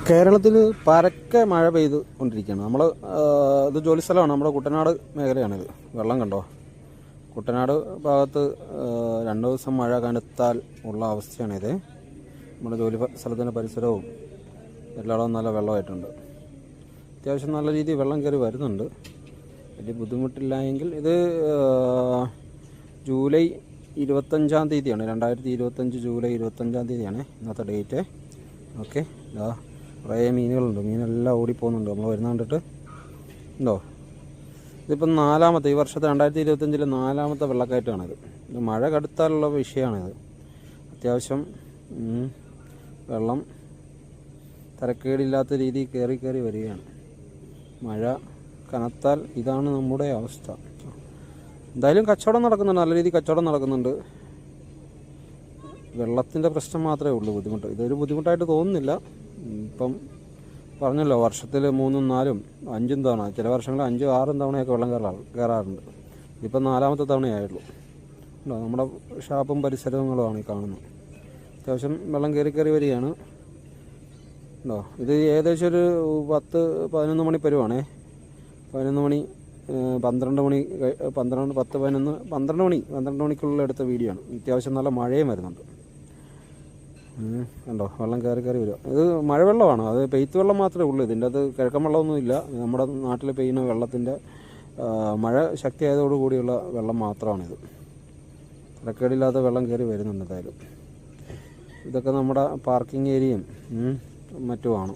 കേരളത്തിൽ പരക്കെ മഴ പെയ്ത് കൊണ്ടിരിക്കുകയാണ്. ഇത് ജോലി സ്ഥലമാണ്, നമ്മുടെ കുട്ടനാട് മേഖലയാണിത്. വെള്ളം കണ്ടോ? കുട്ടനാട് ഭാഗത്ത് 2 ദിവസം മഴ കനത്താൽ ഉള്ള അവസ്ഥയാണിത്. നമ്മുടെ ജോലി സ്ഥലത്തിൻ്റെ പരിസരവും എല്ലായിടവും നല്ല വെള്ളമായിട്ടുണ്ട്. അത്യാവശ്യം നല്ല രീതിയിൽ വെള്ളം കയറി വരുന്നുണ്ട്. വലിയ ബുദ്ധിമുട്ടില്ല എങ്കിൽ ഇത് ജൂലൈ 25-ാം തീയതിയാണ്, 2025 ജൂലൈ 25-ാം തീയതിയാണ് ഇന്നത്തെ ഡേറ്റ്. ഓക്കെ, കുറേ മീനുകളുണ്ട്, മീനെല്ലാം ഓടിപ്പോകുന്നുണ്ട് നമ്മൾ വരുന്ന കണ്ടിട്ട് ഉണ്ടോ. ഇതിപ്പം ഈ വർഷത്തെ 2025-ലെ 4-ാമത്തെ വെള്ളക്കയറ്റമാണിത്. ഇത് മഴ കടുത്താലുള്ള വിഷയമാണിത്. അത്യാവശ്യം വെള്ളം തരക്കേടില്ലാത്ത രീതിയിൽ കയറി വരികയാണ്. മഴ കനത്താൽ ഇതാണ് നമ്മുടെ അവസ്ഥ. എന്തായാലും കച്ചവടം നടക്കുന്നുണ്ട്, നല്ല രീതിയിൽ കച്ചവടം നടക്കുന്നുണ്ട്. വെള്ളത്തിൻ്റെ പ്രശ്നം മാത്രമേ ഉള്ളൂ ബുദ്ധിമുട്ട്. ഇതൊരു ബുദ്ധിമുട്ടായിട്ട് തോന്നുന്നില്ല. ഇപ്പം പറഞ്ഞല്ലോ, വർഷത്തിൽ 3, 4, 5 തവണ, ചില വർഷങ്ങളിൽ 5, 6 തവണയൊക്കെ വെള്ളം കയറാറുണ്ട്. ഇതിപ്പം 4-ാമത്തെ തവണയായുള്ളൂ. നമ്മുടെ ഷാപ്പും പരിസരങ്ങളുമാണ് ഈ കാണുന്നത്. അത്യാവശ്യം വെള്ളം കയറി വരികയാണ്. ഇത് ഏകദേശം ഒരു 10-11 മണി പരുവാണേ. 11 മണി 12 മണി 12 മണിക്കുള്ളിൽ എടുത്ത വീഡിയോ ആണ്. അത്യാവശ്യം നല്ല മഴയും വരുന്നുണ്ട്. കണ്ടോ, വെള്ളം കയറി വരിക. ഇത് മഴവെള്ളമാണ്, അത് പെയ്ത്ത് വെള്ളം മാത്രമേ ഉള്ളൂ. ഇതിൻ്റെ അത് കിഴക്കൻ വെള്ളമൊന്നുമില്ല. നമ്മുടെ നാട്ടിൽ പെയ്യുന്ന വെള്ളത്തിൻ്റെ മഴ ശക്തി ആയതോടുകൂടിയുള്ള വെള്ളം മാത്രമാണിത്. തിരക്കേടില്ലാത്ത വെള്ളം കയറി വരുന്നുണ്ട്. എന്തായാലും ഇതൊക്കെ നമ്മുടെ പാർക്കിംഗ് ഏരിയയും മറ്റുമാണ്.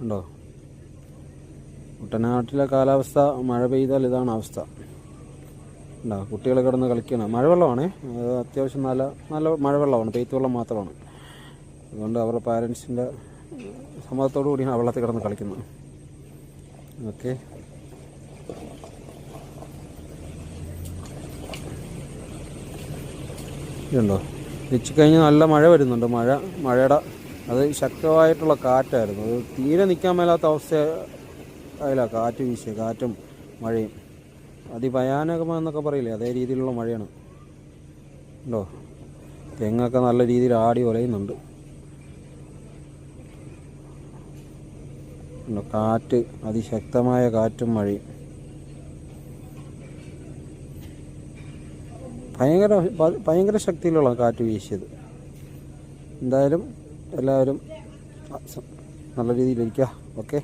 ഉണ്ടോ, കുട്ടനാട്ടിലെ കാലാവസ്ഥ മഴ പെയ്താൽ ഇതാണ് അവസ്ഥ. ഉണ്ടോ, കുട്ടികൾ കിടന്ന് കളിക്കണം. മഴവെള്ളമാണ്, അത്യാവശ്യം നല്ല മഴവെള്ളമാണ്, പെയ്ത്ത് വെള്ളം മാത്രമാണ്. അതുകൊണ്ട് അവരുടെ പാരൻസിൻ്റെ സമ്മതത്തോടു കൂടിയാണ് ആ വെള്ളത്തിൽ കിടന്ന് കളിക്കുന്നത്. ഓക്കെ, ഇതുണ്ടോ, കഴിഞ്ഞ് നല്ല മഴ വരുന്നുണ്ട്. മഴയുടെ അത് ശക്തമായിട്ടുള്ള കാറ്റായിരുന്നു. അത് തീരെ നിൽക്കാൻ മേലാത്ത അവസ്ഥ ആയില്ല. കാറ്റ് വീശിയ കാറ്റും മഴയും അതിഭയാനകമെന്നൊക്കെ പറയില്ലേ, അതേ രീതിയിലുള്ള മഴയാണ്. ഉണ്ടോ, തെങ്ങൊക്കെ നല്ല രീതിയിൽ ആടി ഒലയുന്നുണ്ട്. കാറ്റ്, അതിശക്തമായ കാറ്റും മഴയും, ഭയങ്കര ശക്തിയിലുള്ള കാറ്റ് വീശിയത്. എന്തായാലും എല്ലാവരും നല്ല രീതിയിലിരിക്കുക. ഓക്കെ.